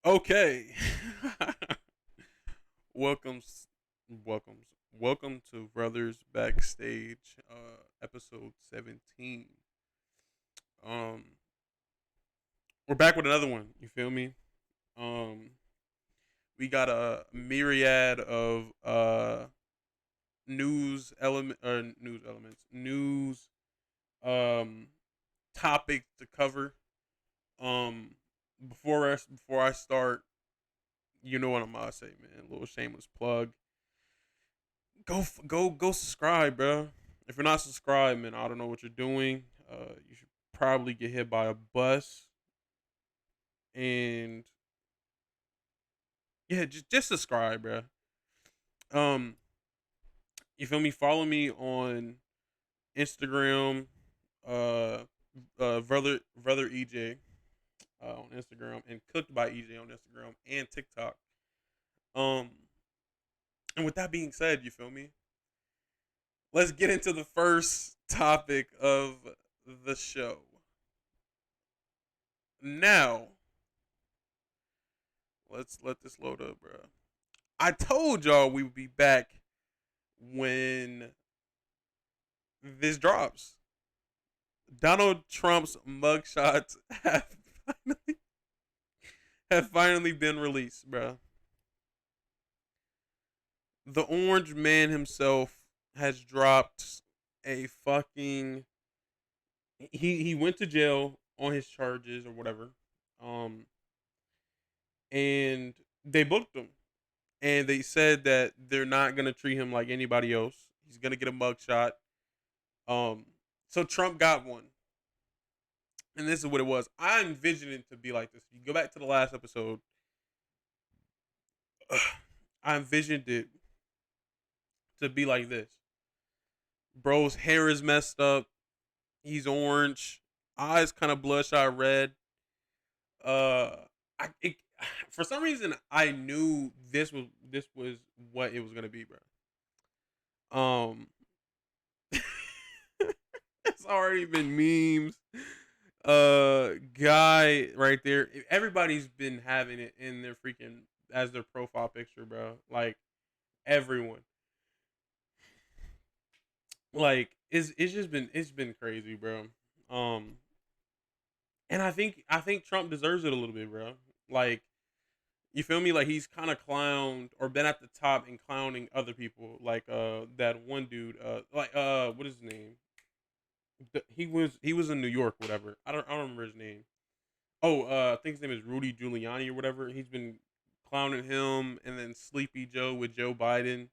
Okay. welcomes, welcome to Brothers Backstage, episode 17. Um, we're back with another one. You feel me? Um, we got a myriad of news um topics to cover. Um, before I start, you know what I'm gonna say, man. A little shameless plug. Go subscribe, bro. If you're not subscribed, man, I don't know what you're doing. You should probably get hit by a bus, and yeah, just subscribe, bro. Um, you feel me? Follow me on Instagram, uh, brother EJ on Instagram, and Cooked by EJ on Instagram and TikTok. Um, and with that being said, you feel me? Let's get into the first topic of the show. Now, let's let this load up, bro. I told y'all we would be back when this drops. Donald Trump's mugshots finally, have finally been released, bro. The Orange Man himself has dropped a fucking. He went to jail on his charges or whatever, um, and they booked him. And they said that they're not gonna treat him like anybody else. He's gonna get a mugshot. Um, so Trump got one, and this is what it was. I envisioned it to be like this. If you go back to the last episode, I envisioned it to be like this. Bro's hair is messed up. He's orange, eyes kind of bloodshot red. Uh, I it, for some reason I knew this was what it was gonna be, bro. It's already been memes. Guy right there. Everybody's been having it in their freaking as their profile picture, bro. Like everyone. Like it's been crazy, bro. Um, and I think Trump deserves it a little bit, bro. Like you feel me? Like he's kind of clowned or been at the top and clowning other people. Like that one dude. What is his name? He was in New York, whatever. I don't remember his name. Oh, I think his name is Rudy Giuliani or whatever. He's been clowning him, and then Sleepy Joe with Joe Biden.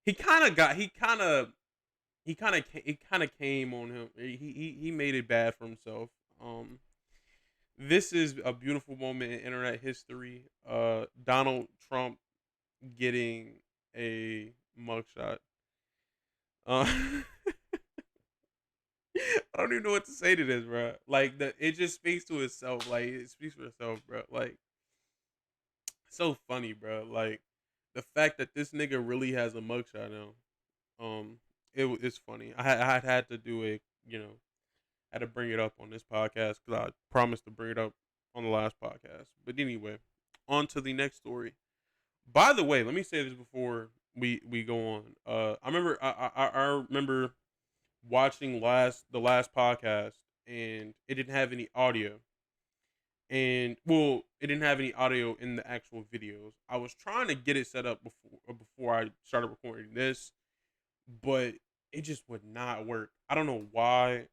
He kind of got. He kind of came on him. He made it bad for himself. Um, this is a beautiful moment in internet history. Donald Trump getting a mugshot. Uh, I don't even know what to say to this, bro. Like it just speaks to itself. Like it speaks for itself, bro. Like so funny, bro. Like the fact that this nigga really has a mugshot now. It's funny. I had to do it. Had to bring it up on this podcast because I promised to bring it up on the last podcast. But anyway, on to the next story. By the way, let me say this before we go on. I remember watching the last podcast and it didn't have any audio. And well, it didn't have any audio in the actual videos. I was trying to get it set up before I started recording this, but it just would not work. I don't know why.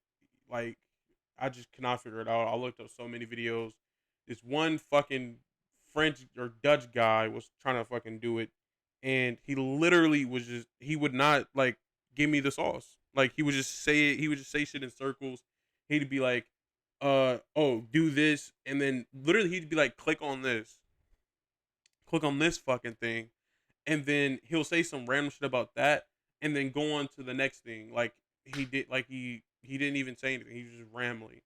Like, I just cannot figure it out. I looked up so many videos. This one fucking French or Dutch guy was trying to fucking do it, and he literally was just he would not like give me the sauce. Like he would just say it. He would just say shit in circles. He'd be like, oh, do this," and then literally he'd be like, click on this fucking thing," and then he'll say some random shit about that, and then go on to the next thing. Like he didn't even say anything. He was just rambling.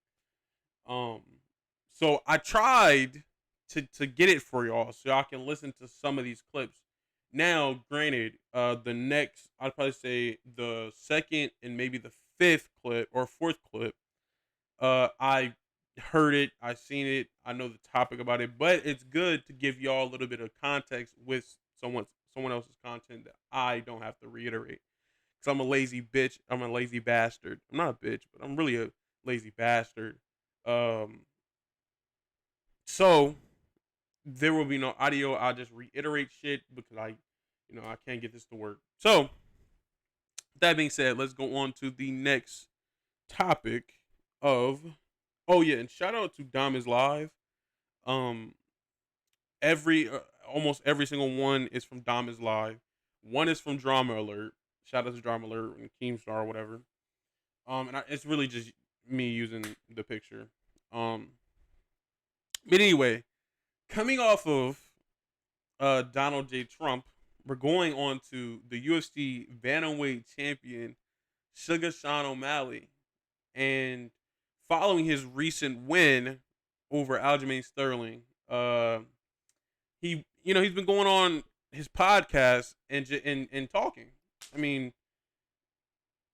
Um, so I tried to get it for y'all so y'all can listen to some of these clips. Now, granted, the next I'd probably say the second and maybe the fifth clip or fourth clip, I heard it, I seen it, I know the topic about it, but it's good to give y'all a little bit of context with someone else's content that I don't have to reiterate. Cause I'm a lazy bitch. I'm a lazy bastard. I'm not a bitch, but I'm really a lazy bastard. Um, so there will be no audio. I'll just reiterate shit because I can't get this to work. So that being said, let's go on to the next topic of. Oh yeah, and shout out to Dom is Live. Um, every almost every single one is from Dom is Live. One is from Drama Alert. Shout out to Drama Alert and Keemstar or whatever. It's really just me using the picture. Um, but anyway, coming off of Donald J. Trump, we're going on to the UFC bantamweight champion Suga Sean O'Malley, and following his recent win over Aljamain Sterling, he's been going on his podcast and talking. I mean,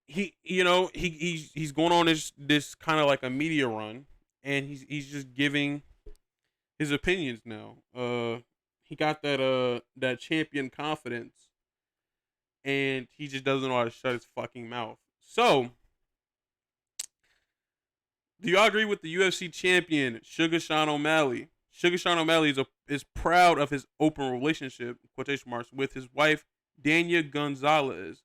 he's going on this kind of like a media run, and he's just giving his opinions now. He got that champion confidence, and he just doesn't know how to shut his fucking mouth. So, do y'all agree with the UFC champion Suga Sean O'Malley? Suga Sean O'Malley is proud of his open relationship (quotation marks) with his wife Dania Gonzalez,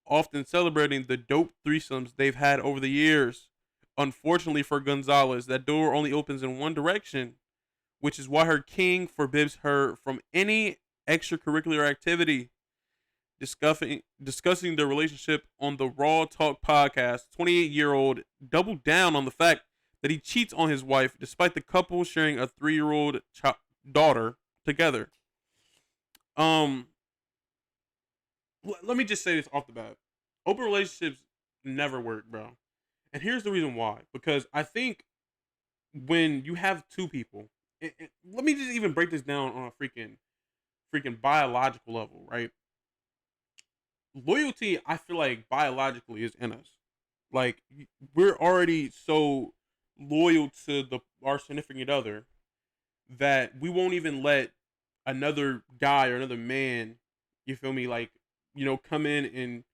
often celebrating the dope threesomes they've had over the years. Unfortunately for Gonzalez, that door only opens in one direction, which is why her king forbids her from any extracurricular activity. Discussing their relationship on the Raw Talk podcast, 28-year-old doubled down on the fact that he cheats on his wife despite the couple sharing a 3-year-old daughter together. Let me just say this off the bat. Open relationships never work, bro. And here's the reason why. Because I think when you have two people, let me just even break this down on a freaking biological level, right? Loyalty, I feel like biologically is in us. Like we're already so loyal to our significant other that we won't even let another guy or another man, you feel me, like, come in and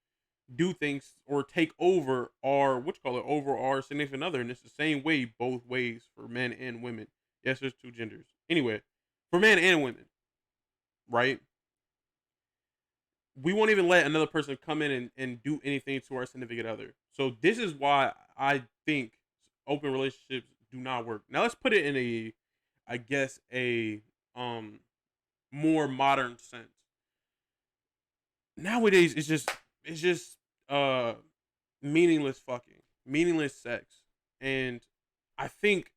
do things or take over over our significant other. And it's the same way both ways for men and women. Yes, there's two genders. Anyway, for men and women, right? We won't even let another person come in and do anything to our significant other. So this is why I think open relationships do not work. Now let's put it in I guess a more modern sense. Nowadays it's just uh meaningless fucking, meaningless sex. And I think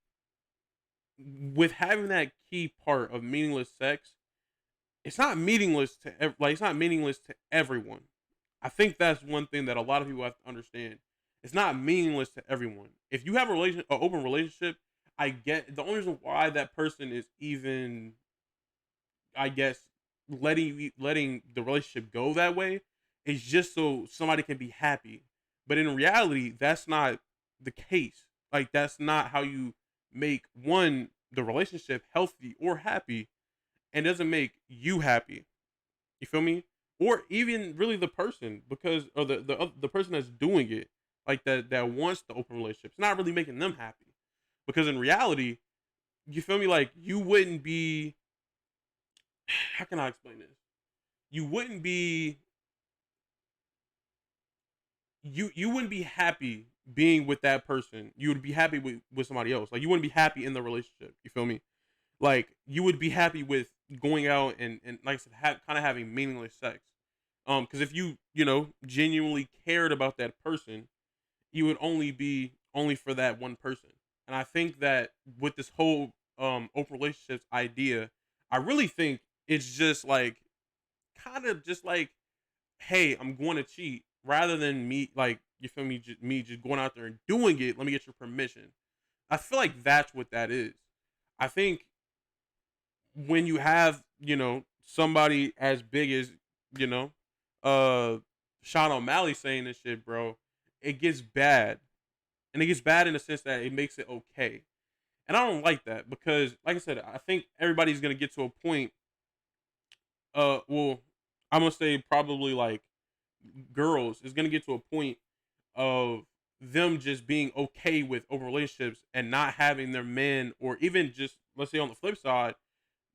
with having that key part of meaningless sex, it's not meaningless it's not meaningless to everyone. I think that's one thing that a lot of people have to understand. It's not meaningless to everyone. If you have an open relationship, I get the only reason why that person is even, I guess, letting the relationship go that way is just so somebody can be happy. But in reality, that's not the case. Like that's not how you make the relationship healthy or happy, and doesn't make you happy. You feel me? Or even really the person, because or the person that's doing it, like that wants the open relationship. It's not really making them happy, because in reality, you feel me? Like you wouldn't be. How can I explain this? You wouldn't be. You wouldn't be happy being with that person. You would be happy with somebody else. Like you wouldn't be happy in the relationship. You feel me? Like you would be happy with going out and like I said, kind of having meaningless sex. Because if you genuinely cared about that person, you would only for that one person. And I think that with this whole open relationships idea, I really think it's just like kind of just like, hey, I'm going to cheat, rather than me, like, you feel me, me just going out there and doing it. Let me get your permission. I feel like that's what that is. I think when you have, somebody as big as, you know, uh Sean O'Malley saying this shit, bro, it gets bad. And it gets bad in the sense that it makes it okay. And I don't like that because, like I said, I think everybody's gonna get to a point. Well, I'm gonna say probably like girls is gonna get to a point of them just being okay with open relationships and not having their men, or even just let's say on the flip side,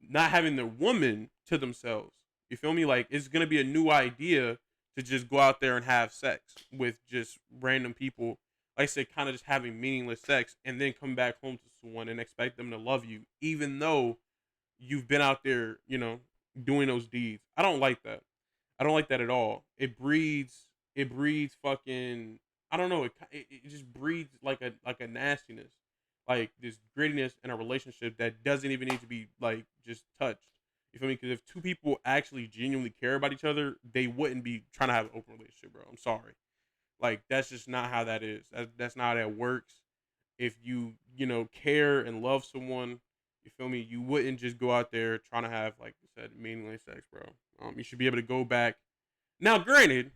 not having their woman to themselves. You feel me? Like it's gonna be a new idea to just go out there and have sex with just random people. Like I said, kind of just having meaningless sex and then come back home to someone and expect them to love you, even though you've been out there, doing those deeds. I don't like that. I don't like that at all. It breeds fucking, I don't know, it just breeds like a nastiness, like this grittiness in a relationship that doesn't even need to be like just touched. You feel me? Because if two people actually genuinely care about each other, they wouldn't be trying to have an open relationship, bro. I'm sorry. Like that's just not how that is. That's not how that works. If you care and love someone, you feel me, you wouldn't just go out there trying to have, like you said, meaningless sex, bro. You should be able to go back. Now, granted,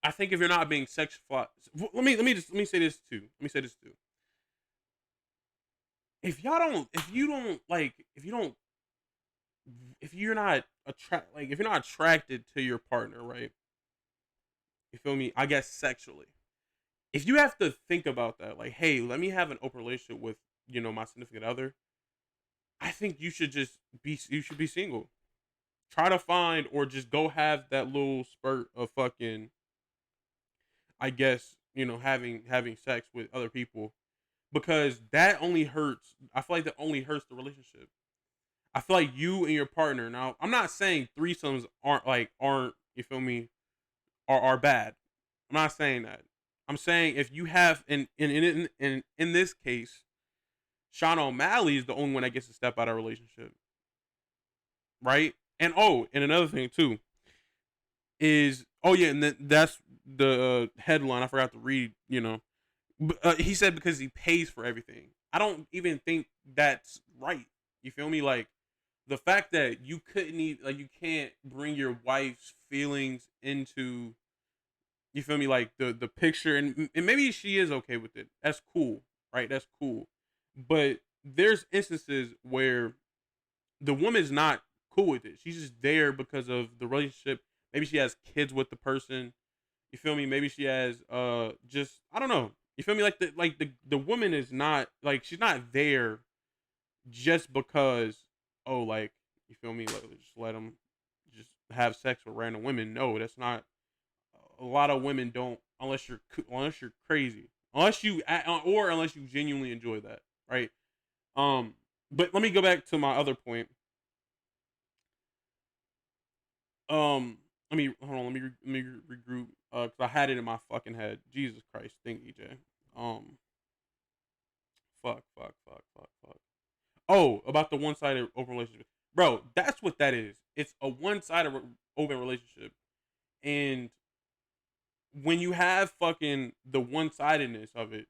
I think if you're not being sexualized, let me say this too. Let me say this too. If you're not if you're not attracted to your partner, right? You feel me? I guess sexually. If you have to think about that, like, hey, let me have an open relationship with, my significant other, I think you should be single. Try to find, or just go have that little spurt of fucking, I guess, having sex with other people, because that only hurts. I feel like that only hurts the relationship. I feel like you and your partner. Now, I'm not saying threesomes aren't you feel me, are bad. I'm not saying that. I'm saying if you have in this case, Sean O'Malley is the only one that gets to step out of a relationship, right? And another thing too is, oh yeah, and that's the headline I forgot to read. He said because he pays for everything. I don't even think that's right. You feel me? Like the fact that you can't bring your wife's feelings into, you feel me, like the picture, and maybe she is okay with it. That's cool, right? That's cool. But there's instances where the woman's not cool with it. She's just there because of the relationship. Maybe she has kids with the person. You feel me? Maybe she has just, I don't know. You feel me? Like the woman is not, like, she's not there just because, oh, like, you feel me? Like, just let them just have sex with random women. No, that's not. A lot of women don't, unless you're crazy, unless you genuinely enjoy that, right? But let me go back to my other point. Let me hold on. Let me regroup. Cause I had it in my fucking head. Jesus Christ, thank EJ. Fuck. Oh, about the one-sided open relationship, bro. That's what that is. It's a one-sided open relationship, and when you have fucking the one-sidedness of it,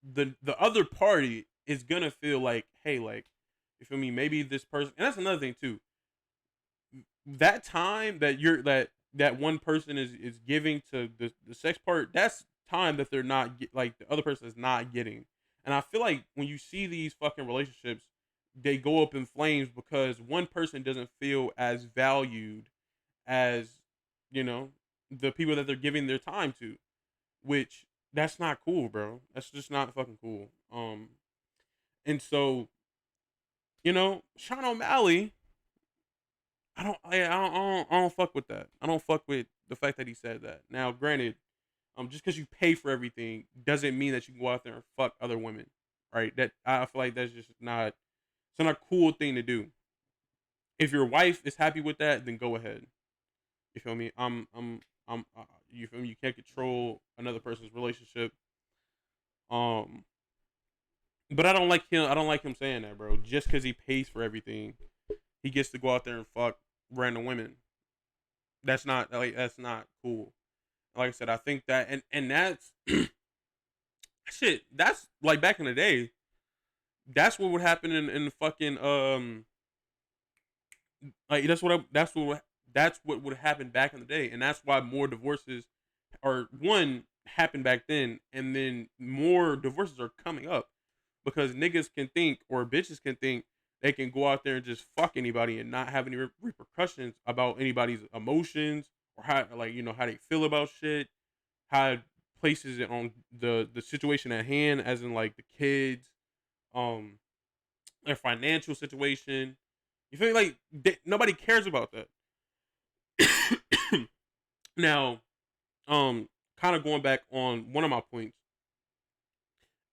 the other party is gonna feel like, hey, like, you feel me? Maybe this person, and that's another thing too. That time that that one person is giving to the sex part, that's time that they're not like the other person is not getting. And I feel like when you see these fucking relationships, they go up in flames because one person doesn't feel as valued as, you know the people that they're giving their time to, which that's not cool, bro. That's just not fucking cool. And so, Sean O'Malley, I don't fuck with that. I don't fuck with the fact that he said that. Now, granted, just because you pay for everything doesn't mean that you can go out there and fuck other women, right? That I feel like that's just not. It's not a cool thing to do. If your wife is happy with that, then go ahead. You feel me? You feel me? You can't control another person's relationship. Um, but I don't like him. I don't like him saying that, bro. Just because he pays for everything, he gets to go out there and fuck random women. That's not cool. Like I said, I think that, and that's shit. That's like back in the day. That's what would happen in the fucking like that's what would happen back in the day, and that's why more divorces or one happened back then, and then more divorces are coming up because niggas can think or bitches can think they can go out there and just fuck anybody and not have any repercussions about anybody's emotions or how, like, you know, how they feel about shit, how it places it on the situation at hand, as in like the kids, um, their financial situation. You feel me? Like nobody cares about that. Now, kind of going back on one of my points,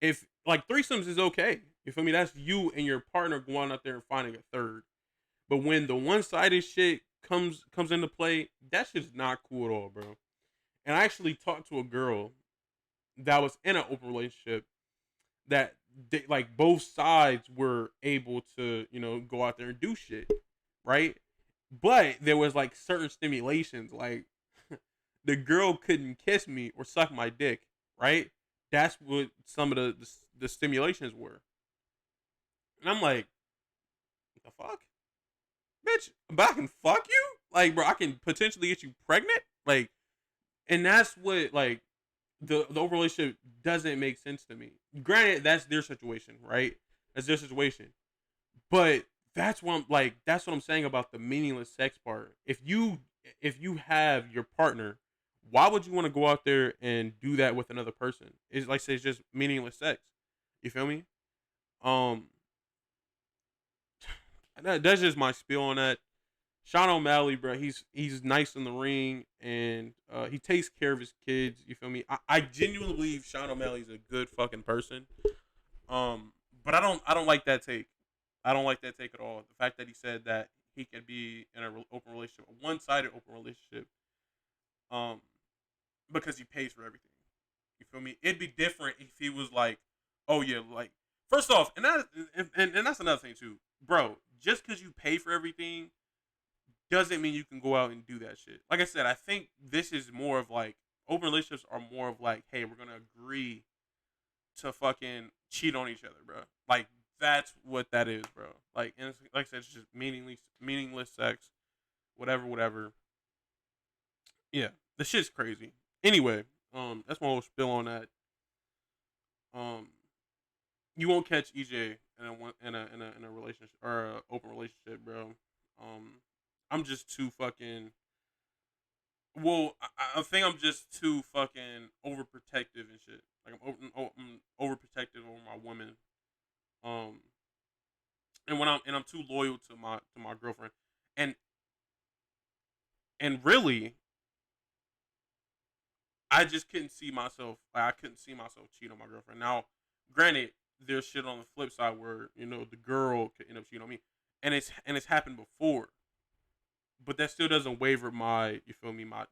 if like threesomes is okay, you feel me? That's you and your partner going out there and finding a third. But when the one sided shit comes into play, that shit's not cool at all, bro. And I actually talked to a girl that was in an open relationship that they, like both sides were able to, you know, go out there and do shit, right? But there was like certain stimulations, like the girl couldn't kiss me or suck my dick, right? That's what some of the stimulations were. And I'm like, what the fuck? Bitch, but I can fuck you? Like, bro, I can potentially get you pregnant? Like, and that's what, like, the open relationship doesn't make sense to me. Granted, that's their situation, right? That's their situation. But that's what I'm like, that's what I'm saying about the meaningless sex part. If you have your partner, why would you want to go out there and do that with another person? It's like I say, it's just meaningless sex. You feel me? Um that's just my spiel on that. Sean O'Malley, bro, he's nice in the ring, and he takes care of his kids. You feel me? I genuinely believe Sean O'Malley's a good fucking person. But I don't like that take. I don't like that take at all. The fact that he said that he could be in an open relationship, a one-sided open relationship, um, because he pays for everything. You feel me? It'd be different if he was like, oh yeah, like first off, and that's another thing too, bro. Just because you pay for everything doesn't mean you can go out and do that shit. Like I said, I think this is more of like open relationships are more of like, hey, we're gonna agree to fucking cheat on each other, bro. Like that's what that is, bro. Like, and like I said, it's just meaningless sex, whatever. Yeah, the shit's crazy. Anyway, that's my whole spill on that. Um, you won't catch EJ in a relationship or a open relationship, bro. I'm just too fucking. Well, I think I'm just too fucking overprotective and shit. Like I'm overprotective over my woman. Um, and I'm too loyal to my girlfriend, and really, I just couldn't see myself. Like I couldn't see myself cheat on my girlfriend. Now, granted, there's shit on the flip side where you know the girl could end up cheating on me, and it's happened before. But that still doesn't waver my, you feel me, my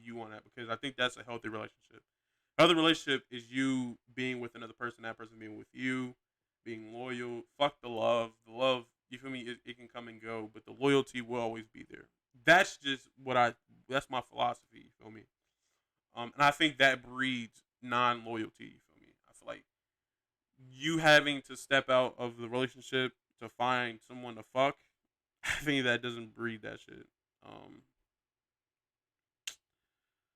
view on that, because I think that's a healthy relationship. Healthy relationship is you being with another person, that person being with you, being loyal. Fuck the love. The love, you feel me, it can come and go, but the loyalty will always be there. That's just that's my philosophy. You feel me? And I think that breeds non-loyalty. You feel me? I feel like you having to step out of the relationship to find someone to fuck, I think that doesn't breed that shit. Um,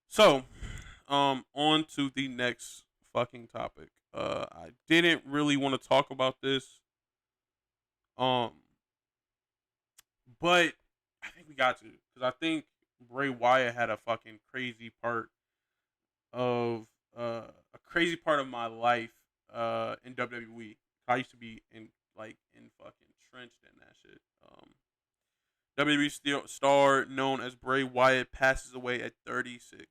so, on to the next fucking topic. I didn't really want to talk about this. Um, but I think we got to, because I think Bray Wyatt had a fucking crazy part of a crazy part of my life in WWE. I used to be in fucking trenched in that shit. WWE star known as Bray Wyatt passes away at 36.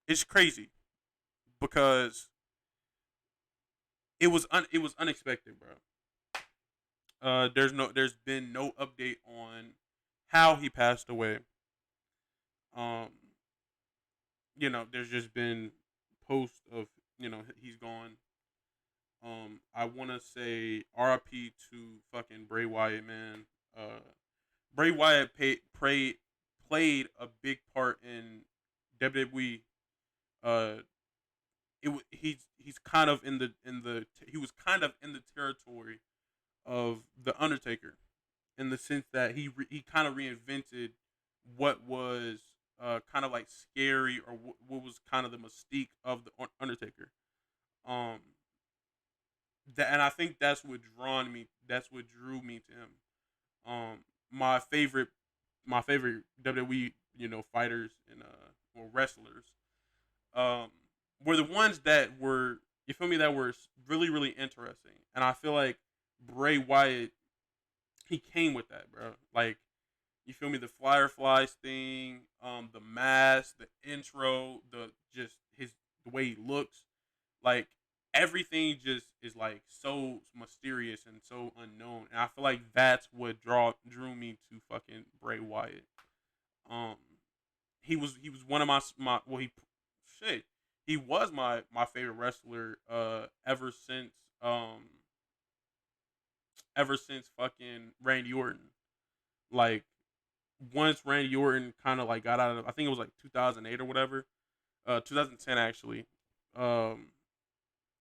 It's crazy because it was unexpected, bro. There's been no update on how he passed away. Um, there's just been posts of he's gone. I want to say RIP to fucking Bray Wyatt, man. Bray Wyatt played a big part in WWE. Uh, he's kind of he was kind of in the territory of the Undertaker, in the sense that he kind of reinvented what was kind of like scary, or what was kind of the mystique of the Undertaker. Um, and I think that's what drawn me. That's what drew me to him. Um, my favorite, my favorite WWE, fighters and or wrestlers, um, were the ones that were, you feel me, that were really really interesting. And I feel like Bray Wyatt, he came with that, bro. Like, you feel me, the Fireflies thing, the mask, the intro, the just his the way he looks, like everything just is like so mysterious and so unknown. And I feel like that's what drew me to fucking Bray Wyatt. Um, he was one of my well, shit he was my favorite wrestler um ever since fucking Randy Orton. Like, once Randy Orton kind of like got out of, I think it was like 2008 or whatever, 2010 actually. Um,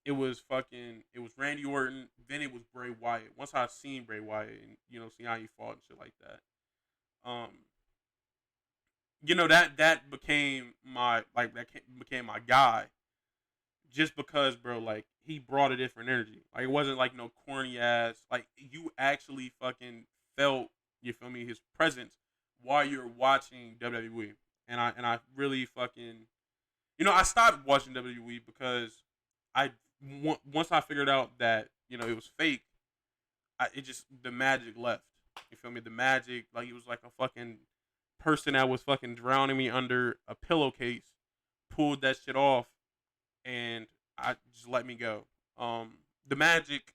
it was Randy Orton, then it was Bray Wyatt. Once I seen Bray Wyatt and see how he fought and shit like that, um, that became my like became my guy, just because, bro, like he brought a different energy. Like, it wasn't like no corny ass. Like, you actually fucking felt, you feel me, his presence while you're watching WWE. And I really fucking, I stopped watching WWE because I once I figured out that it was fake. It just, the magic left. You feel me? The magic, like, it was like a fucking person that was fucking drowning me under a pillowcase, pulled that shit off, and I just let me go. The magic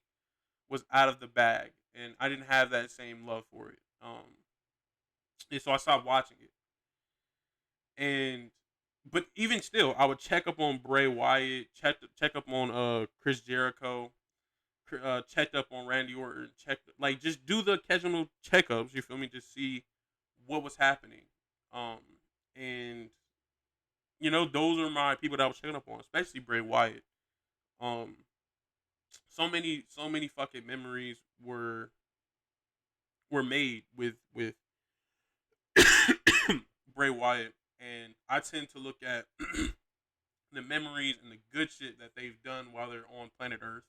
was out of the bag, and I didn't have that same love for it. And so I stopped watching it. And but even still, I would check up on Bray Wyatt, check up on Chris Jericho, checked up on Randy Orton, like, just do the occasional checkups. You feel me? Just see what was happening. Um, and those are my people that I was checking up on, especially Bray Wyatt. Um, so many fucking memories were made with Bray Wyatt, and I tend to look at the memories and the good shit that they've done while they're on planet Earth,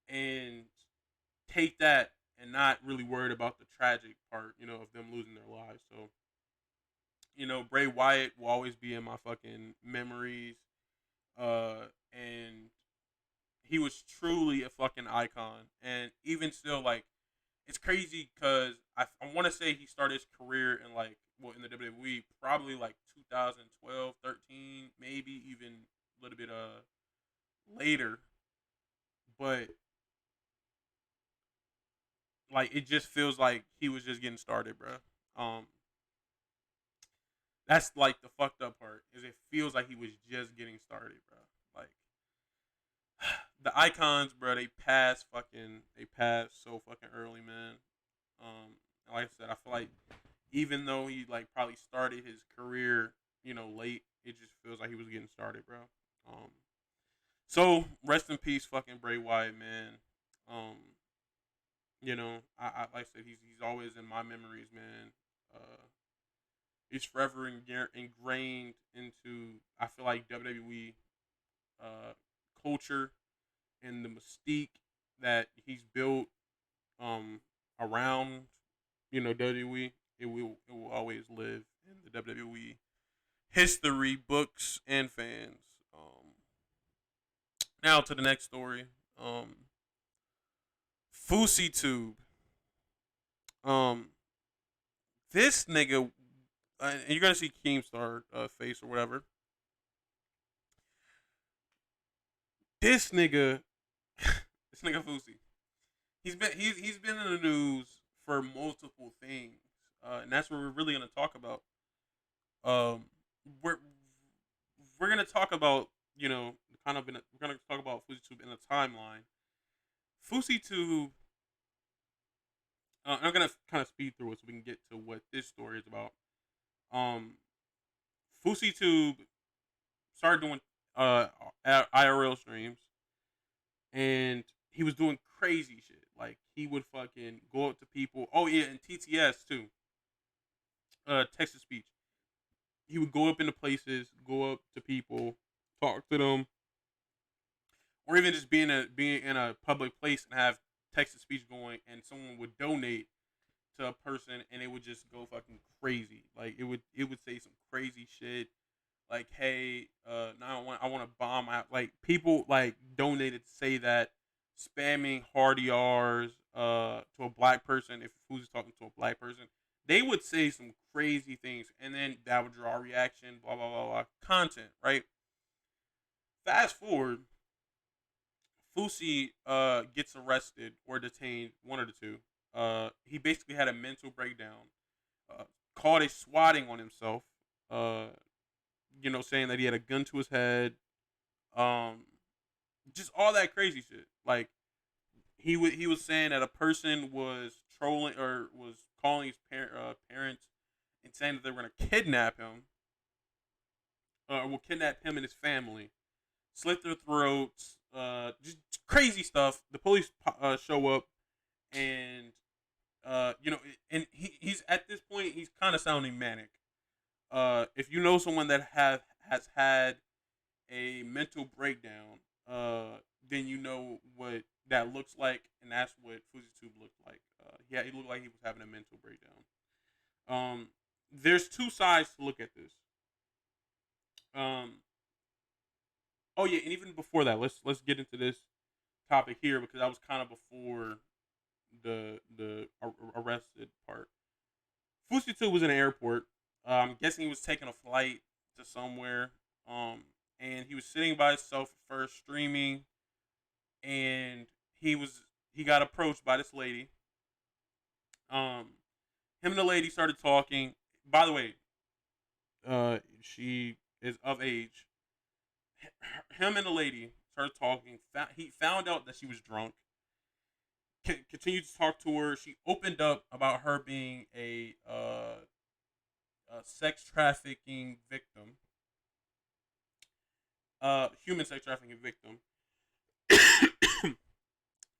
and take that and not really worried about the tragic part, of them losing their lives. So, Bray Wyatt will always be in my fucking memories. And he was truly a fucking icon. And even still, like, it's crazy because I want to say he started his career in, like, well, in the WWE probably like 2012, 13, maybe even a little bit later. But, like, it just feels like he was just getting started, bro. Um, that's like the fucked up part, is it feels like he was just getting started, bro. Like, the icons, bro, they pass so fucking early, man. Like I said, I feel like even though he, like, probably started his career, late, it just feels like he was getting started, bro. Um, so rest in peace, fucking Bray Wyatt, man. Um, I like I said, he's always in my memories, man. Uh, he's forever ingrained into, I feel like, WWE culture, and the mystique that he's built um around WWE. It will always live in the WWE history books and fans. Now to the next story. FouseyTube. Um, this nigga, and you're gonna see Keemstar face or whatever. This nigga, this nigga Fousey. He's been in the news for multiple things, and that's what we're really gonna talk about. Um, we're we're gonna talk about, we're gonna talk about FouseyTube in a timeline. FouseyTube. I'm gonna kind of speed through it so we can get to what this story is about. Um, FouseyTube started doing IRL streams, and he was doing crazy shit. Like, he would fucking go up to people. Oh yeah, and TTS too. Text to speech. he would go up into places, go up to people, talk to them, or even just being in a public place and have text to speech going, and someone would donate to a person, and it would just go fucking crazy. Like it would say some crazy shit. Like, hey, now I want to bomb out. Like people like donated to say that spamming hard R's to a black person, if who's talking to a black person, they would say some crazy things, and then that would draw a reaction. Blah blah blah blah. Content, right? Fast forward, Fousey gets arrested or detained, one of the two. He basically had a mental breakdown, called a swatting on himself. Uh, saying that he had a gun to his head. Um, just all that crazy shit. Like he was saying that a person was trolling or was calling his parents and saying that they were gonna kidnap him, or will kidnap him and his family, slit their throats, just crazy stuff. The police show up, and and he's at this point he's kind of sounding manic. If you know someone that has had a mental breakdown, then you know what that looks like, and that's what FouseyTube looked like. Yeah, he looked like he was having a mental breakdown. There's two sides to look at this. Um, oh yeah, and even before that, let's get into this topic here because that was kind of before the arrested part. FouseyTube was in an airport. I'm guessing he was taking a flight to somewhere. And he was sitting by himself at first streaming, and he got approached by this lady. Him and the lady started talking. By the way, she is of age. Him and the lady started talking. He found out that she was drunk. Continued to talk to her. She opened up about her being a sex trafficking victim, human sex trafficking victim,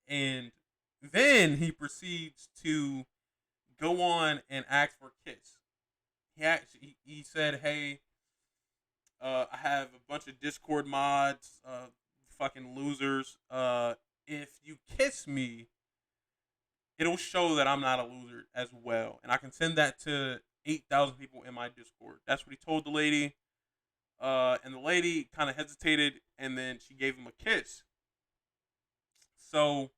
and then he proceeds to go on and ask for a kiss. He said, "Hey, I have a bunch of Discord mods, fucking losers. If you kiss me, it'll show that I'm not a loser as well, and I can send that to 8,000 people in my Discord." That's what he told the lady. And the lady kind of hesitated, and then she gave him a kiss. So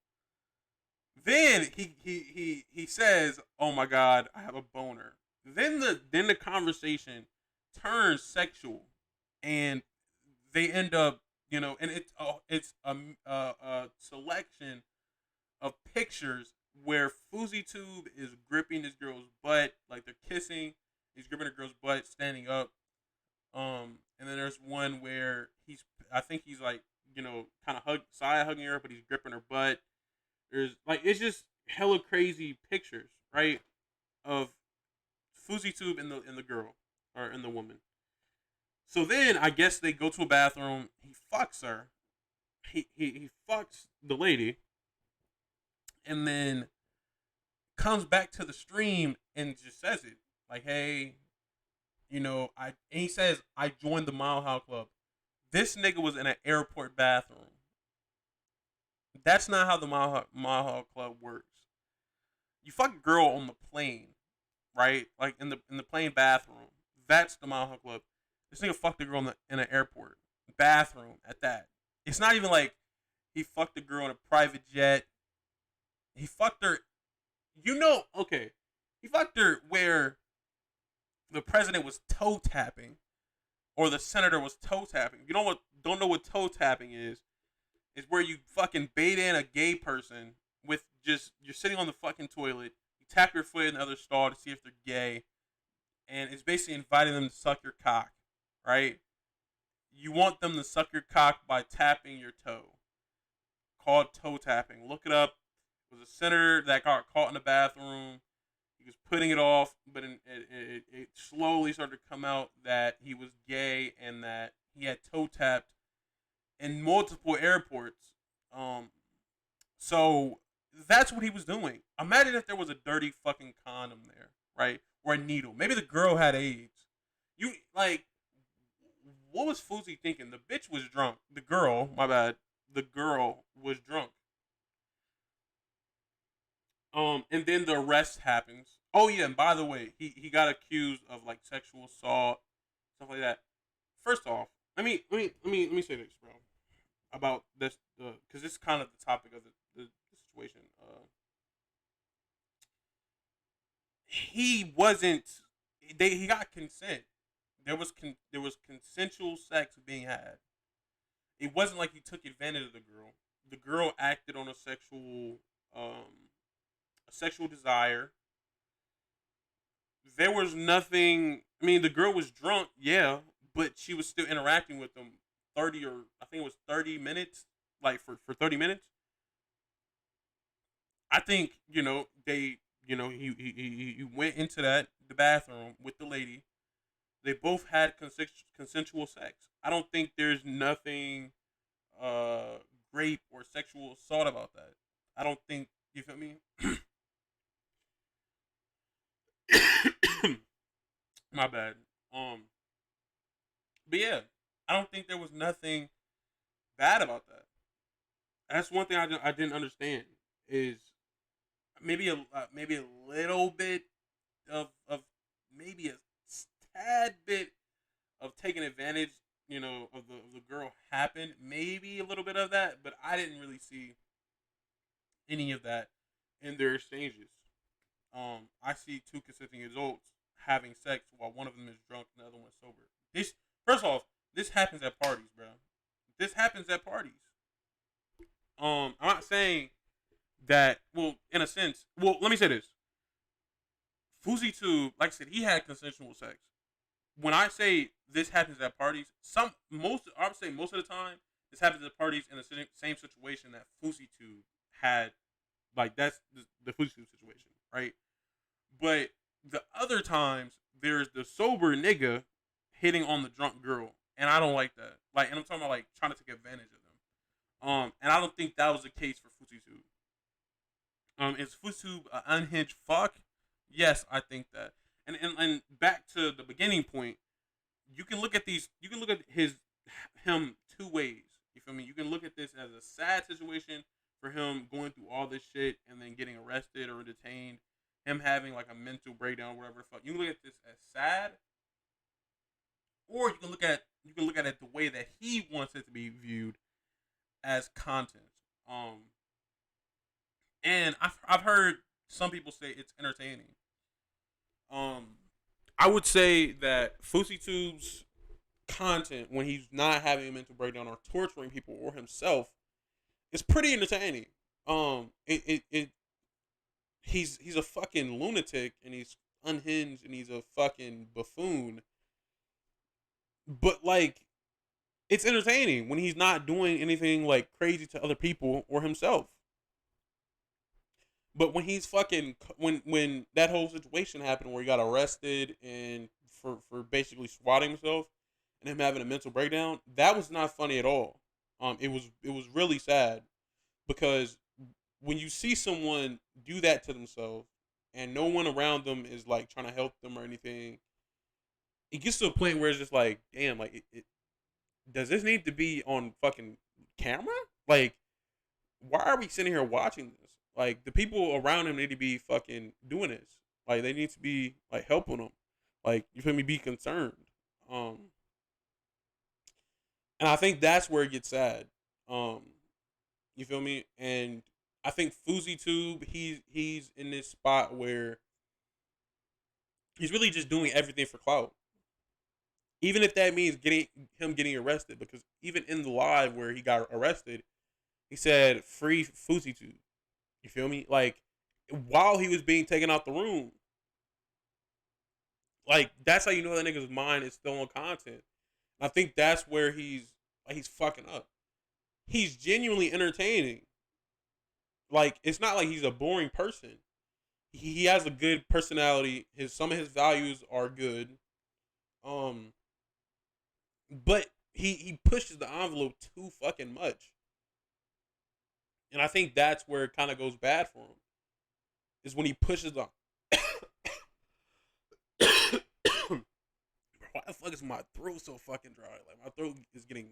then he says, "Oh my God, I have a boner." Then the conversation turns sexual, and they end up, and it's a selection of pictures where FouseyTube is gripping this girl's butt, like they're kissing. He's gripping the girl's butt, standing up. And then there's one where I think he's like, kind of side hugging her, but he's gripping her butt. There's like, it's just hella crazy pictures, right, of FouseyTube and the girl or in the woman. So then I guess they go to a bathroom. He fucks her. He fucks the lady, and then comes back to the stream and just says it like, "Hey, and he says, I joined the Mile High Club." This nigga was in an airport bathroom. That's not how the Mile High Club works. You fuck a girl on the plane, right? Like in the plane bathroom. That's the Mile High Club. This nigga fucked a girl in an airport bathroom at that. It's not even like he fucked a girl in a private jet. He fucked her, okay. He fucked her where the president was toe tapping, or the senator was toe tapping. If you don't know what toe tapping is where you fucking bait in a gay person with just, you're sitting on the fucking toilet, you tap your foot in the other stall to see if they're gay, and it's basically inviting them to suck your cock, right? You want them to suck your cock by tapping your toe. Called toe tapping. Look it up. It was a senator that got caught in the bathroom. He was putting it off, but it slowly started to come out that he was gay and that he had toe tapped in multiple airports. So that's what he was doing. Imagine if there was a dirty fucking condom there, right? Or a needle. Maybe the girl had AIDS, You like, what was Fousey thinking? The bitch was drunk. The girl, my bad. The girl was drunk. And then the arrest happens. Oh yeah, and by the way, he got accused of like sexual assault, stuff like that. First off, let me say this, bro, about this, because this is kind of the topic of the situation. He wasn't. He got consent. There was consensual sex being had. It wasn't like he took advantage of the girl. The girl acted on a sexual desire. There was nothing. I mean, the girl was drunk, yeah, but she was still interacting with them 30, or I think it was 30 minutes, like for 30 minutes. I think he went into the bathroom with the lady. They both had consensual sex. I don't think there's nothing uh rape or sexual assault about that. I don't think, you feel me. My bad. Um, but yeah, I don't think there was nothing bad about that. That's one thing I didn't understand is maybe a little bit of maybe a tad bit of taking advantage, of the girl happened. Maybe a little bit of that, but I didn't really see any of that in their exchanges. I see two consenting adults having sex while one of them is drunk and the other one's sober. This, first off, this happens at parties, bro. This happens at parties. I'm not saying that. Well, in a sense, well, let me say this. FouseyTube, like I said, he had consensual sex. When I say this happens at parties, I would say most of the time, this happens at parties in the same situation that FouseyTube had. Like that's the FouseyTube situation, right? But the other times, there's the sober nigga hitting on the drunk girl, and I don't like that. Like, and I'm talking about like trying to take advantage of them. And I don't think that was the case for FouseyTube. Is FouseyTube an unhinged fuck? Yes, I think that. And back to the beginning point, you can look at these. You can look at him two ways. You feel me? You can look at this as a sad situation for him going through all this shit and then getting arrested or detained, him having like a mental breakdown, whatever the fuck. You can look at this as sad, or you can look at it the way that he wants it to be viewed, as content. Um, and I've heard some people say it's entertaining. Um, I would say that FouseyTube's content, when he's not having a mental breakdown or torturing people or himself, is pretty entertaining. It he's a fucking lunatic and he's unhinged and he's a fucking buffoon. But like, it's entertaining when he's not doing anything like crazy to other people or himself. But when he's fucking when that whole situation happened where he got arrested and for basically swatting himself and him having a mental breakdown, that was not funny at all. It was really sad because when you see someone do that to themselves and no one around them is like trying to help them or anything, it gets to a point where it's just like, damn, like does this need to be on fucking camera? Like, why are we sitting here watching this? Like, the people around him need to be fucking doing this. Like, they need to be like helping him. Like, you feel me? Be concerned. Um, and I think that's where it gets sad. Um, you feel me? And I think FouseyTube, he's in this spot where he's really just doing everything for clout. Even if that means getting arrested, because even in the live where he got arrested, he said free FouseyTube. You feel me? Like, while he was being taken out the room, like, that's how you know that nigga's mind is still on content. I think that's where he's fucking up. He's genuinely entertaining. Like, it's not like he's a boring person. He has a good personality. Some of his values are good. But he pushes the envelope too fucking much. And I think that's where it kind of goes bad for him. Is when he pushes the the fuck is my throat so fucking dry? Like my throat is getting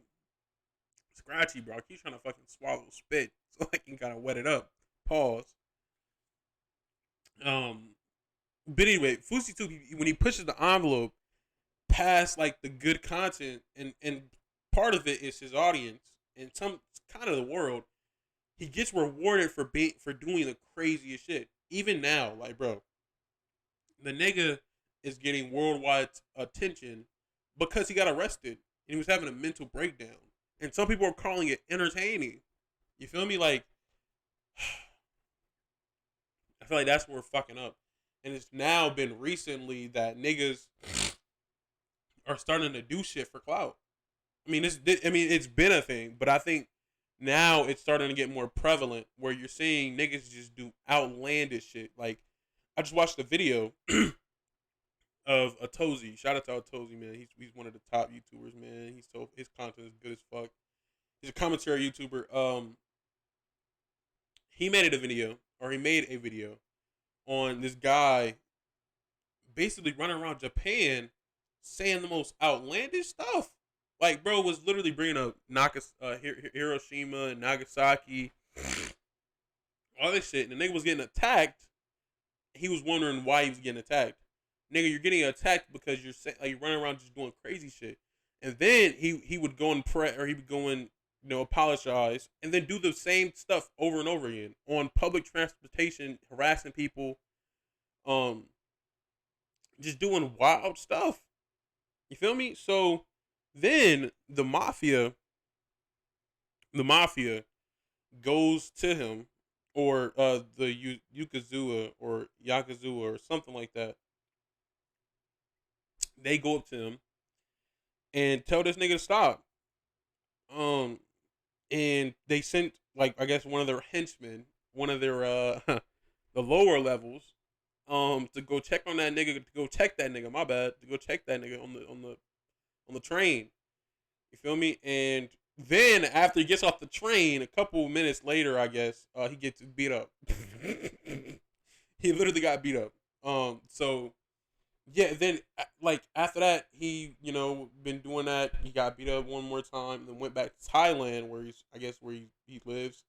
scratchy, bro. I keep trying to fucking swallow spit so I can kind of wet it up. Pause. But anyway, FouseyTube, when he pushes the envelope past like the good content, and part of it is his audience and some kind of the world, he gets rewarded for doing the craziest shit. Even now, like bro, the nigga is getting worldwide attention because he got arrested and he was having a mental breakdown. And some people are calling it entertaining. You feel me? Like, I feel like that's where we're fucking up. And it's now been recently that niggas are starting to do shit for clout. I mean, it's been a thing, but I think now it's starting to get more prevalent where you're seeing niggas just do outlandish shit. Like, I just watched a video of Atozy. Shout out to Atozy, man. He's one of the top YouTubers, man. His content is good as fuck. He's a commentary YouTuber. He made a video on this guy basically running around Japan saying the most outlandish stuff. Like, bro was literally bringing up Hiroshima and Nagasaki, all this shit, and the nigga was getting attacked. He was wondering why he was getting attacked. Nigga, you're getting attacked because you're running around just doing crazy shit. And then he would go and he would go and apologize, and then do the same stuff over and over again on public transportation, harassing people, just doing wild stuff. You feel me? So then the mafia goes to him, or the Yakuza or something like that. They go up to him and tell this nigga to stop. And they sent, like, I guess one of their henchmen, one of their the lower levels, to go check on that nigga, to go check that nigga on the train. You feel me? And then after he gets off the train, a couple minutes later, I guess, he gets beat up. He literally got beat up. So yeah, then like after that, he been doing that. He got beat up one more time, then went back to Thailand, where he lives.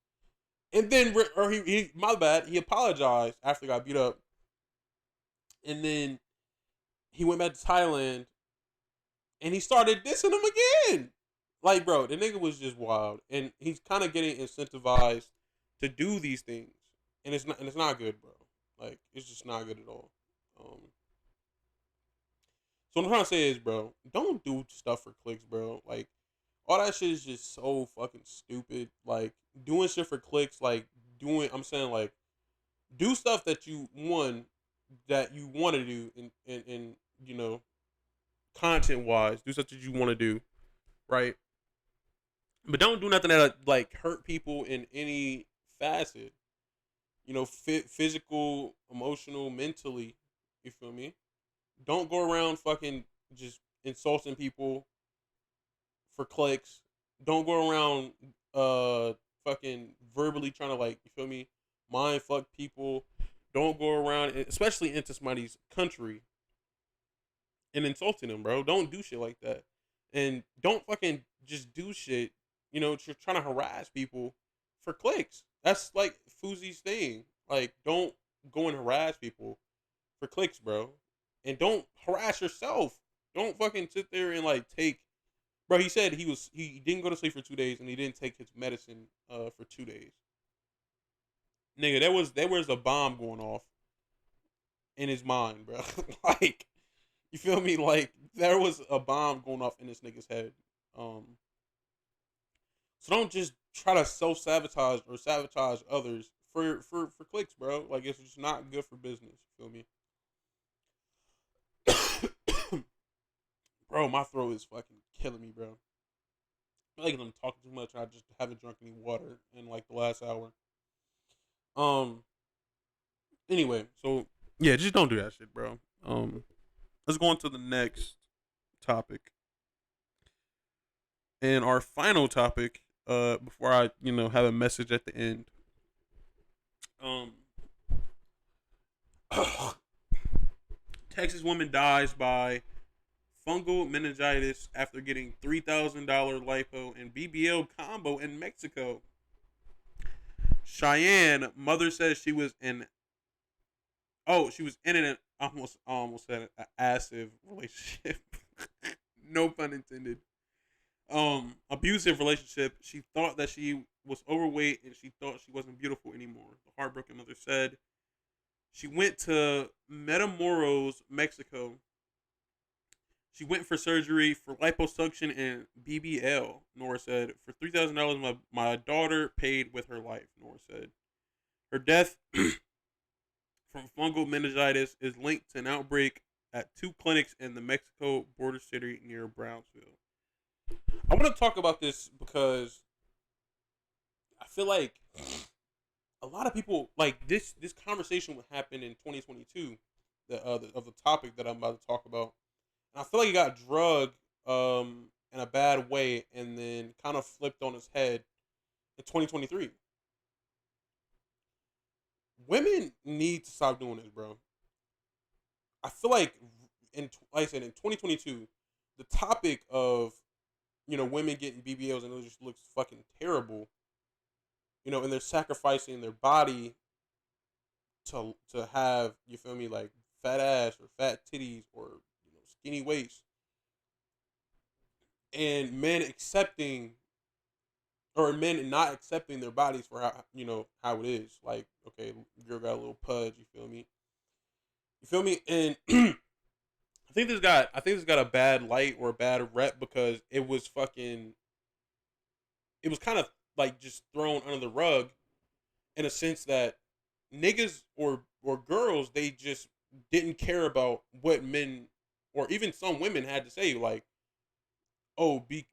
And then he apologized after he got beat up, and then he went back to Thailand, and he started dissing him again. Like, bro, the nigga was just wild, and he's kind of getting incentivized to do these things, and it's not good, bro. Like, it's just not good at all. So what I'm trying to say is, bro, don't do stuff for clicks, bro. Like, all that shit is just so fucking stupid. Like, doing shit for clicks, like, I'm saying, like, do stuff that you want to do, and content-wise, do stuff that you want to do, right? But don't do nothing that, like, hurt people in any facet. Physical, emotional, mentally, you feel me? Don't go around fucking just insulting people for clicks. Don't go around fucking verbally trying to, like, you feel me, mind fuck people. Don't go around, especially into somebody's country, and insulting them, bro. Don't do shit like that. And don't fucking just do shit, you're trying to harass people for clicks. That's like Fousey's thing. Like, don't go and harass people for clicks, bro. And don't harass yourself. Don't fucking sit there and, like, take... Bro, he said he didn't go to sleep for 2 days, and he didn't take his medicine for 2 days. Nigga, there was a bomb going off in his mind, bro. Like, you feel me? Like, there was a bomb going off in this nigga's head. So don't just try to self-sabotage or sabotage others for clicks, bro. Like, it's just not good for business. You feel me? Bro, my throat is fucking killing me, bro. I feel like I'm talking too much. I just haven't drunk any water in, like, the last hour. Anyway, so yeah, just don't do that shit, bro. Let's go on to the next topic. And our final topic, before I, have a message at the end. Texas woman dies by fungal meningitis after getting $3,000 lipo and BBL combo in Mexico. Cheyenne, mother says she was in. Oh, she was in an almost said an abusive relationship. No pun intended. Abusive relationship. She thought that she was overweight and she thought she wasn't beautiful anymore. The heartbroken mother said she went to Matamoros, Mexico. She went for surgery for liposuction and BBL. Nora said, for $3,000, my daughter paid with her life. Nora said, her death from fungal meningitis is linked to an outbreak at 2 clinics in the Mexico border city near Brownsville. I want to talk about this because I feel like a lot of people like this conversation would happen in 2022 of the topic that I'm about to talk about. And I feel like it got drugged in a bad way and then kind of flipped on its head in 2023. Women need to stop doing this, bro. I feel like like I said, in 2022, the topic of women getting BBLs and it just looks fucking terrible. And they're sacrificing their body to have, you feel me, like fat ass or fat titties or skinny waist. And men not accepting their bodies for how it is. Like, okay, girl got a little pudge, you feel me? And I think this got a bad light or a bad rep because it was kind of like just thrown under the rug in a sense that niggas or girls, they just didn't care about what men or even some women had to say, like, oh, be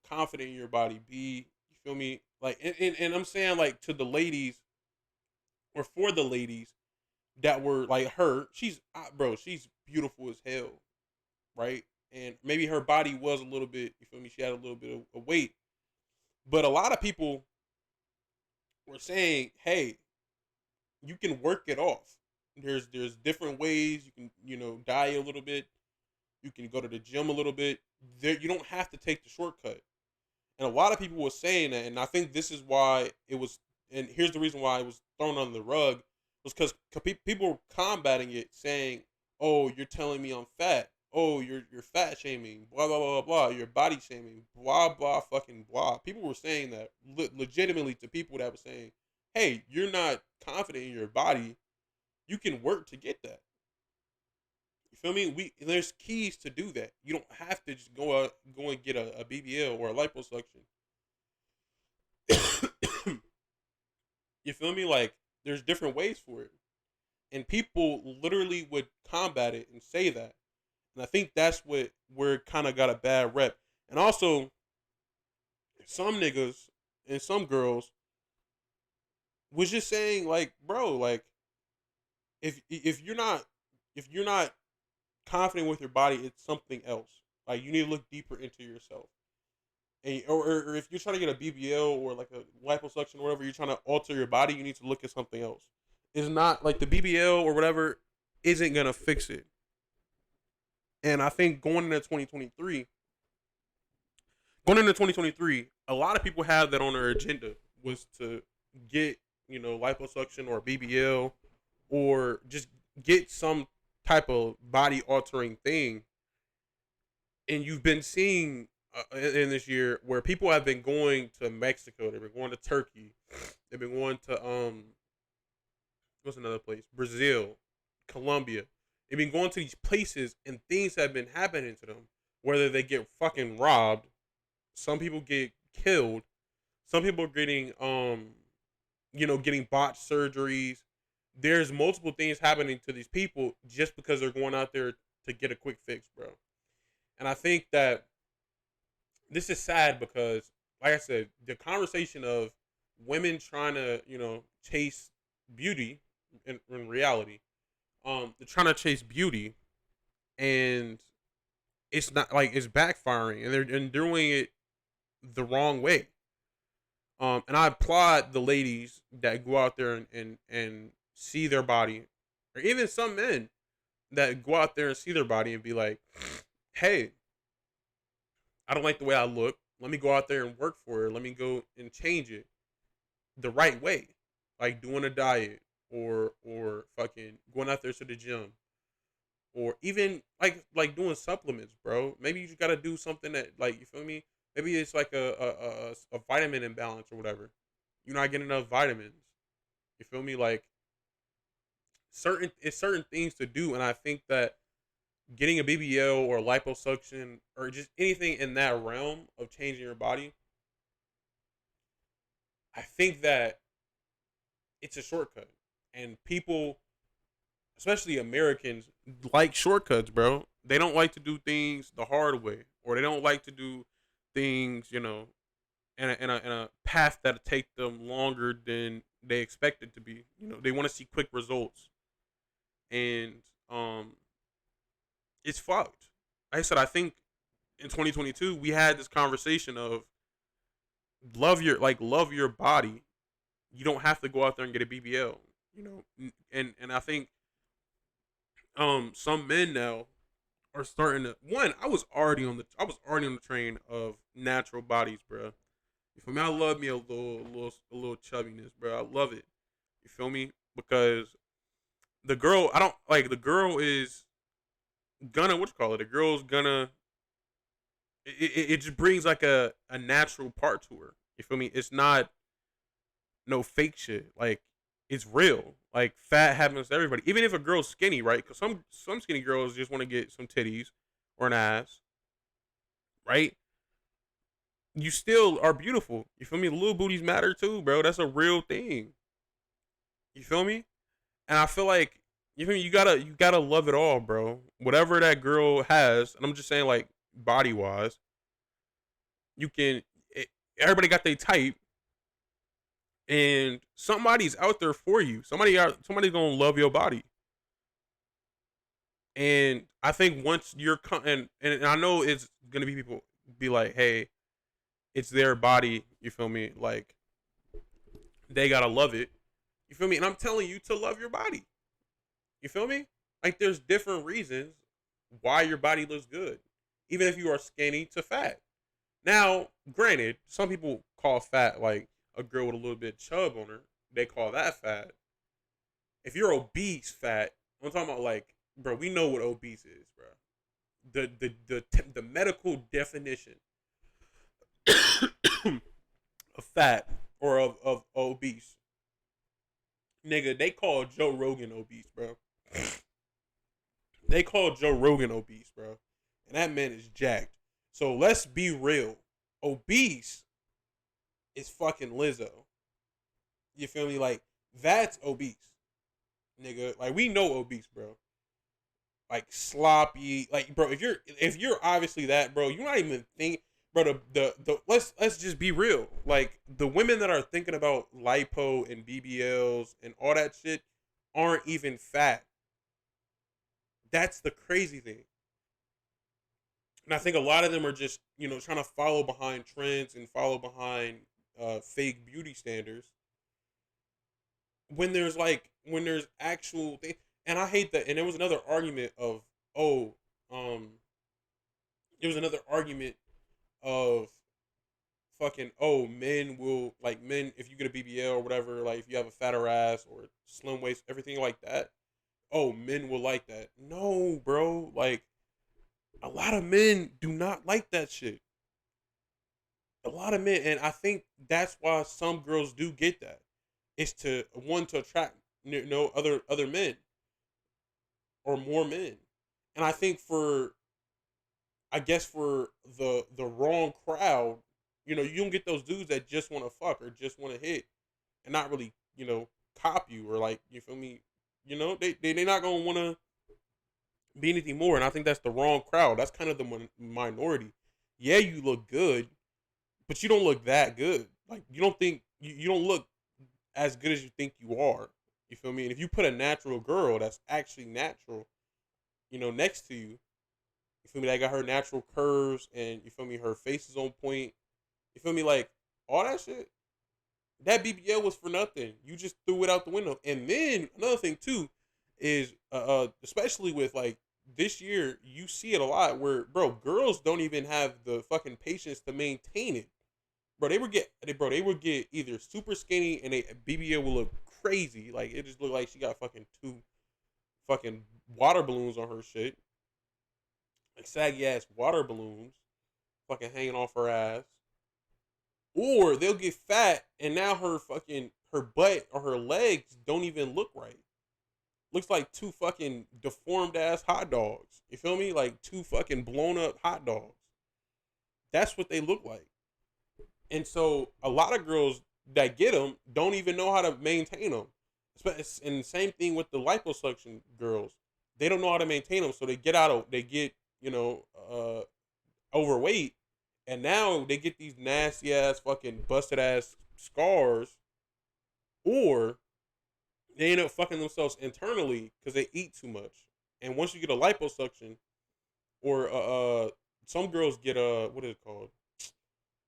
confident in your body, you feel me, like, and I'm saying, like, to the ladies or for the ladies that were like her, she's beautiful as hell, right? And maybe her body was a little bit, you feel me, she had a little bit of weight, but a lot of people were saying, hey, you can work it off. There's different ways you can diet a little bit. You can go to the gym a little bit. You don't have to take the shortcut. And a lot of people were saying that, and I think this is why it was. And here's the reason why it was thrown under the rug was because people were combating it, saying, "Oh, you're telling me I'm fat. Oh, you're fat shaming. Blah blah blah blah. You're body shaming. Blah blah fucking blah." People were saying that legitimately to people that were saying, "Hey, you're not confident in your body. You can work to get that." You feel me? There's keys to do that. You don't have to just go and get a BBL or a liposuction. You feel me? Like, there's different ways for it. And people literally would combat it and say that. And I think that's where it kind of got a bad rep. And also, some niggas and some girls was just saying, like, bro, like, if you're not confident with your body, it's something else. Like, you need to look deeper into yourself. And or if you're trying to get a BBL or like a liposuction or whatever, you're trying to alter your body, you need to look at something else. It's not like the BBL or whatever isn't gonna fix it. And I think going into 2023, a lot of people have that on their agenda was to get liposuction or BBL or just get some type of body altering thing. And you've been seeing in this year where people have been going to Mexico, they've been going to Turkey, they've been going to what's another place? Brazil, Colombia. They've been going to these places and things have been happening to them. Whether they get fucking robbed, some people get killed, some people are getting getting botched surgeries. There's multiple things happening to these people just because they're going out there to get a quick fix, bro. And I think that this is sad because, like I said, the conversation of women trying to, chase beauty in reality, they're trying to chase beauty, and it's not like it's backfiring, and they're doing it the wrong way. And I applaud the ladies that go out there and see their body, or even some men that go out there and see their body and be like, hey, I don't like the way I look. Let me go out there and work for it. Let me go and change it the right way, like doing a diet or fucking going out there to the gym or even like doing supplements, bro. Maybe you just gotta do something that like you feel me. Maybe it's like a vitamin imbalance or whatever. You're not getting enough vitamins. You feel me? Like certain things to do, and I think that getting a BBL or liposuction or just anything in that realm of changing your body, I think that it's a shortcut, and people, especially Americans, like shortcuts, bro. They don't like to do things the hard way, or they don't like to do things, in a path that take them longer than they expect it to be. They want to see quick results, and um, it's fucked. Like I said, I think in 2022 we had this conversation of love your body. You don't have to go out there and get a BBL, and I think some men now are starting to one. I was already on the train of natural bodies, bro. You feel me? I love me a little chubbiness, bro. I love it. You feel me? Because the girl, I don't like the girl is gonna what you call it. The girl's gonna it just brings like a natural part to her. You feel me? It's not no fake shit. Like it's real. Like fat happens to everybody. Even if a girl's skinny, right? Because some skinny girls just want to get some titties or an ass, right? You still are beautiful. You feel me? Little booties matter too, bro. That's a real thing. You feel me? And I feel like you feel me? You gotta love it all, bro. Whatever that girl has, and I'm just saying like body wise, you can. Everybody got their type, and somebody's out there for you. Somebody's gonna love your body. And I think once you're and I know it's gonna be people be like, hey, it's their body. You feel me? Like they gotta love it. You feel me? And I'm telling you to love your body. You feel me? Like there's different reasons why your body looks good, even if you are skinny to fat. Now, granted, some people call fat like a girl with a little bit of chub on her. They call that fat. If you're obese, fat. I'm talking about like, bro. We know what obese is, bro. The medical definition of fat or of obese, nigga. They call Joe Rogan obese, bro. They call Joe Rogan obese, bro, and that man is jacked. So let's be real. Obese is fucking Lizzo. You feel me? Like that's obese, nigga. Like we know obese, bro. Like sloppy, like bro. If you're obviously that, bro, you're not even think, bro. The let's just be real. Like the women that are thinking about lipo and BBLs and all that shit aren't even fat. That's the crazy thing. And I think a lot of them are just trying to follow behind trends and follow behind fake beauty standards when there's actual thing. And I hate that. And there was another argument of oh there was another argument of fucking men will like men if you get a BBL or whatever, like if you have a fatter ass or slim waist, everything like that, men will like that. No, bro. Like a lot of men do not like that shit. A lot of men, and I think that's why some girls do get that. It's to attract other men or more men. And I think for the wrong crowd, you don't get those dudes that just want to fuck or just want to hit and not really cop you or like you feel me. They not gonna want to be anything more, and I think that's the wrong crowd. That's kind of the minority. Yeah, you look good, but you don't look that good. Like you don't think you don't look as good as you think you are. You feel me? And if you put a natural girl that's actually natural, next to you, you feel me? That got her natural curves, and you feel me? Her face is on point. You feel me? Like all that shit. That BBL was for nothing. You just threw it out the window. And then another thing too is, especially with like this year you see it a lot where, bro, girls don't even have the fucking patience to maintain it. Bro, they would get either super skinny and a BBL will look crazy. Like it just looked like she got fucking two fucking water balloons on her shit. Like saggy ass water balloons fucking hanging off her ass. Or they'll get fat and now her butt or her legs don't even look right. Looks like two fucking deformed ass hot dogs. You feel me? Like two fucking blown up hot dogs. That's what they look like. And so a lot of girls that get them don't even know how to maintain them. And the same thing with the liposuction girls. They don't know how to maintain them, so they get overweight, and now they get these nasty ass fucking busted ass scars, or they end up fucking themselves internally because they eat too much. And once you get a liposuction, or some girls get what is it called?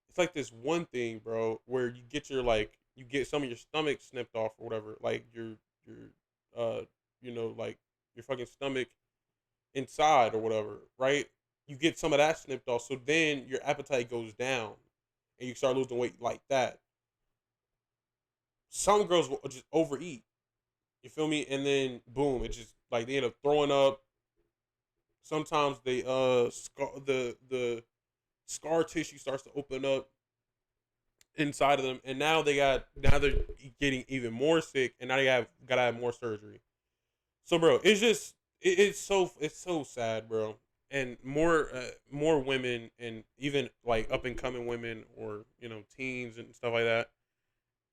It's like this one thing, bro, where you get some of your stomach snipped off or whatever, like like your fucking stomach inside or whatever, right? You get some of that snipped off, so then your appetite goes down, and you start losing weight like that. Some girls will just overeat, you feel me, and then boom, it just like they end up throwing up. Sometimes they the scar tissue starts to open up inside of them, and now they're getting even more sick, and now they gotta have more surgery. So, bro, it's so sad, bro. And more women, and even like up and coming women, or teens and stuff like that,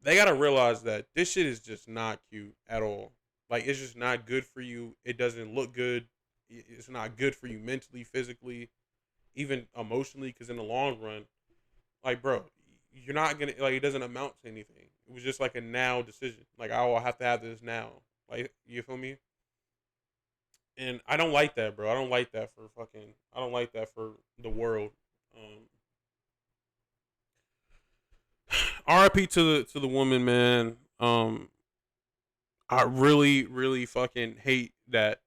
they gotta realize that this shit is just not cute at all. Like, it's just not good for you. It doesn't look good. It's not good for you mentally, physically, even emotionally. Because in the long run, like, bro, you're not gonna, like, it doesn't amount to anything. It was just like a now decision. Like, I will have to have this now. Like, you feel me? And I don't like that, bro. I don't like that for the world. RIP to the woman, man. I really, really fucking hate that.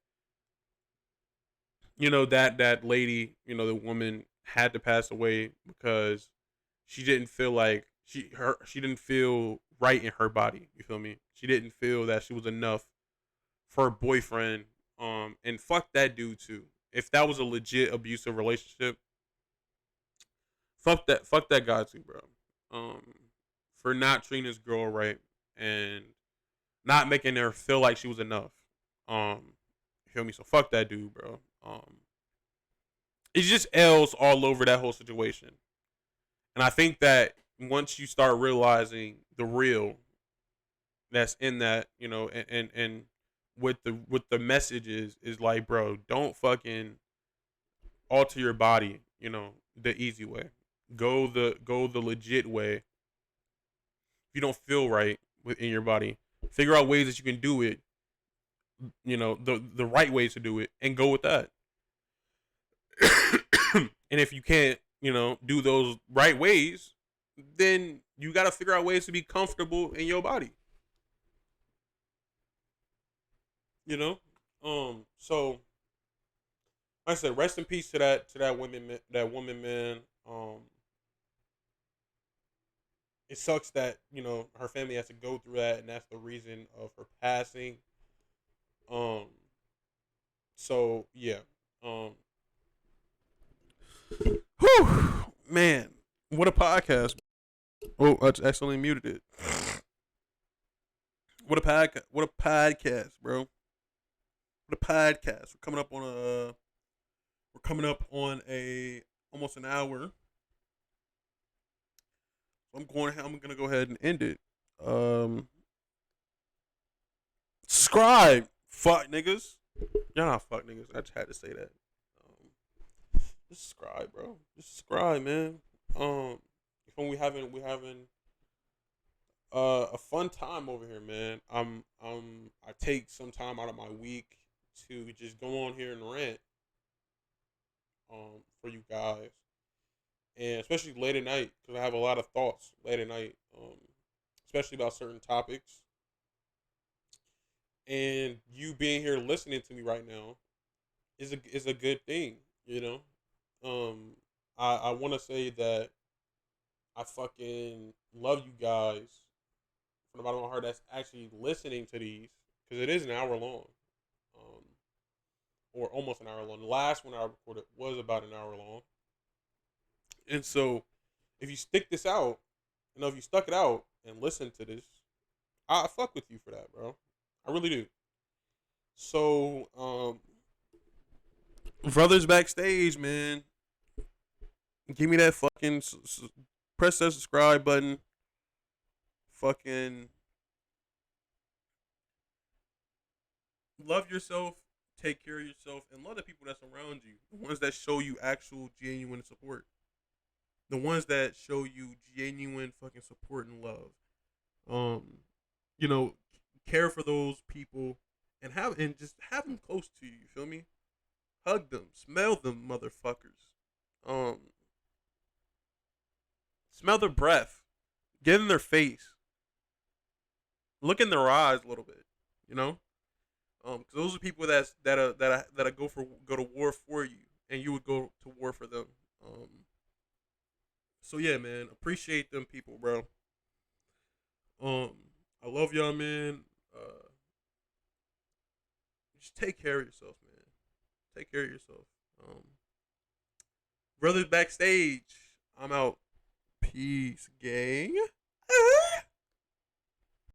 That lady, the woman had to pass away because she didn't feel like she didn't feel right in her body. You feel me? She didn't feel that she was enough for her boyfriend. And fuck that dude too. If that was a legit abusive relationship, fuck that guy too, bro. For not treating this girl right and not making her feel like she was enough. You feel me? So fuck that dude, bro. It's just L's all over that whole situation. And I think that once you start realizing the real that's in that, and with the messages is like, bro, don't fucking alter your body, the easy way. Go the legit way. If you don't feel right within your body, figure out ways that you can do it, the right ways to do it, and go with that. And if you can't, do those right ways, then you got to figure out ways to be comfortable in your body. So like I said, rest in peace to that woman, man. It sucks that her family has to go through that, and that's the reason of her passing. Um, so yeah. Whew, man, what a podcast! Oh, I just accidentally muted it. What a podcast! What a podcast, bro! What a podcast! We're coming up on a almost an hour. I'm gonna go ahead and end it. Subscribe, fuck niggas. Y'all not fuck niggas. I just had to say that. Just subscribe, bro. Just subscribe, man. We having a fun time over here, man. I take some time out of my week to just go on here and rant for you guys, and especially late at night, because I have a lot of thoughts late at night, especially about certain topics. And you being here listening to me right now is a good thing, you know. I want to say that I fucking love you guys from the bottom of my heart that's actually listening to these because it is an hour long, um, or almost an hour long. The last one I recorded was about an hour long, and so if you stick this out, if you stuck it out and listened to this, I fuck with you for that, bro. I really do. So, brothers backstage, man. Give me that fucking press that subscribe button. Fucking love yourself, take care of yourself, and love the people that's around you. The ones that show you actual genuine support. The ones that show you genuine fucking support and love. Um, you know, care for those people and just have them close to you. You feel me? Hug them, smell them, motherfuckers. Um, smell their breath, get in their face, look in their eyes a little bit. You know, because those are people that go to war for you, and you would go to war for them. Um, so yeah, man, appreciate them people, bro. Um, I love y'all, man. Uh, just take care of yourself, man. Take care of yourself. Um, Brothers backstage. I'm out. Peace, gang.